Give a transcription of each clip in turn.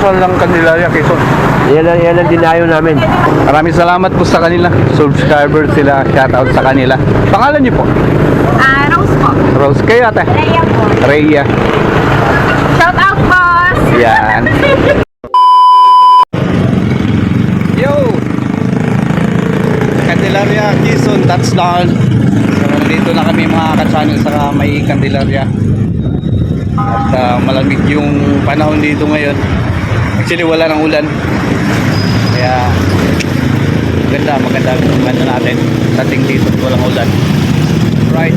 Pandesal ng Candelaria, Quezon. Yan ang dinayo namin. Maraming salamat po sa kanila. Subscriber sila. Shoutout sa kanila. Pangalan niyo po? Rose po. Rose. Kayo ate? Rhea po. Rhea. Shout out, boss! Yan. Yo! Candelaria, Quezon, touchdown. So, dito na kami mga ka-channel sa may Candelaria. At malamig yung panahon dito ngayon. Actually wala nang ulan. Kaya maganda yung ano natin. Dating dito walang ulan. Right.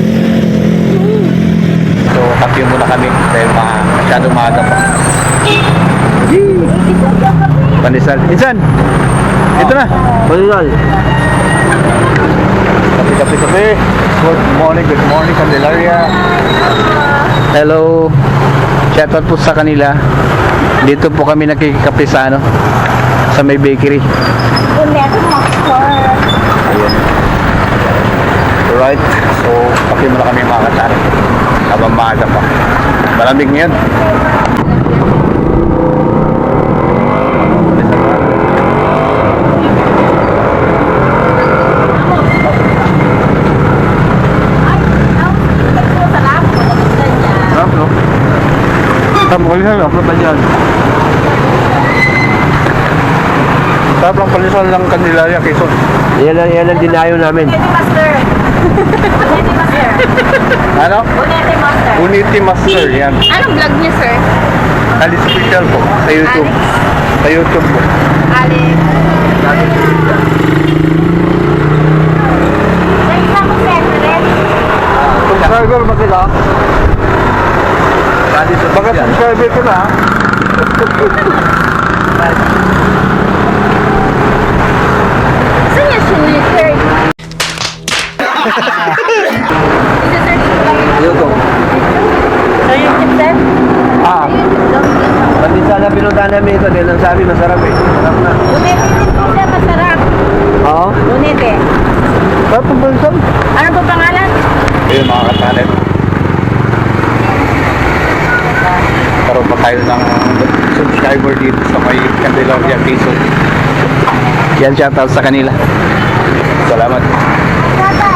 So kape muna kami dahil masyadong maaga pa. Pandesal. Insan! Ito na. Pandesal. Kape. Good morning Candelaria. Hello. Shoutout po sa kanila. Dito po kami nakikikape sa sa may bakery. Ayan. Alright. So, kape muna kami mga katari. Habang maaga pa. Malamig ngayon. Pandesal, apa dyan? Sarap lang pandesal ng Candelaria, Quezon. Yan ang dinayo namin. Unity Master. Unity Master. Ano? Unity Master. Unity Master, yan. Anong vlog niyo, sir? Alex Official po, sa YouTube. Sa YouTube po. Alex. Subscriber ba sila? Baka subscriber ko na. Saan niya sinilitary? YouTube. Sa YouTube, sir? Ah, Pandesal na pinuntahan namin ito dahil ang sabi masarap eh. Masarap na. Unity din po siya, masarap. Oo. Unity. sarap ang pandesal. Ano po pangalan? Ayun mga katalit. Karoon pa tayo ng subscriber dito sa may Candelaria, Quezon. Yan, shoutout sa kanila. Salamat.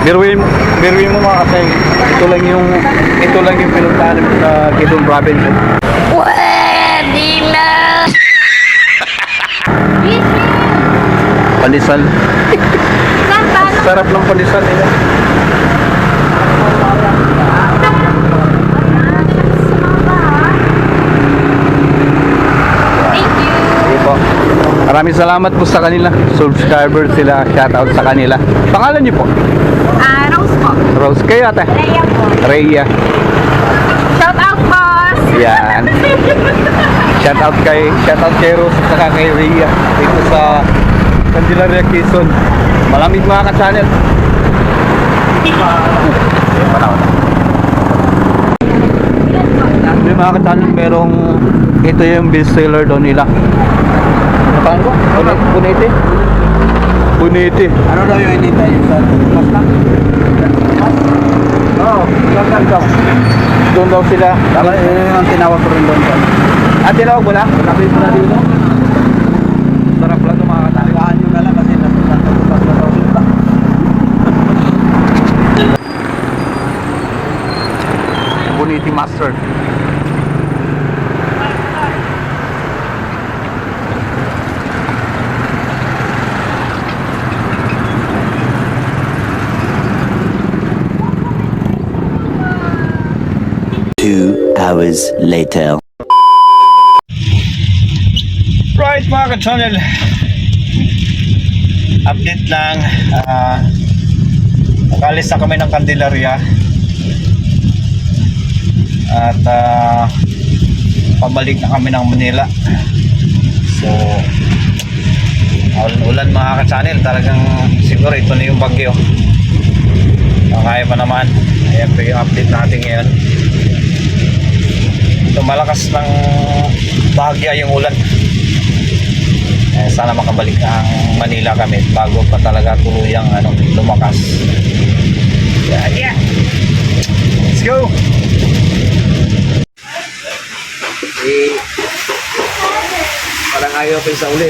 Biruin mo mga katay. Ito lang yung pinuntahan namin sa Quezon Province. Pwede na! Pandesal. Saan ba? Sarap ng pandesal nila. Thank you! Sige po. Maraming salamat po sa kanila. Subscriber sila. Shoutout sa kanila. Pangalan niyo po? Rose po. Rose. Kayo ate? Rhea po. Rhea. Shout out, boss! Yan. Shoutout kay Rose at kay Rhea dito sa Candelaria, Quezon. Malamig mga ka-channel. Yung mga ka-channel, ito yung best seller daw nila. Paano ko? Bunete? Bunete. Ano daw yung inita yung sa pasta? Oo. Doon daw sila. Tama, yun ang tinawag ko rin doon. Tinawag mo na? Lapit mo na dito. Sarap lang ito mga ka-channel. Iwahan nyo na lang kasi nasulat na daw sila. Bunete Master. Hours later. Right mga ka-channel, update lang. Nakalis na kami ng Candelaria at pabalik na kami ng Manila. So ulan mga ka-channel, talagang siguro ito na yung bagyo. Kaya pa naman. Ayan po yung update natin ngayon. So malakas ng bahagya yung ulan. Sana makabalik ang Manila kami bago pa talaga tuluyang lumakas. Yeah. Let's go. ayaw kayo sa uli.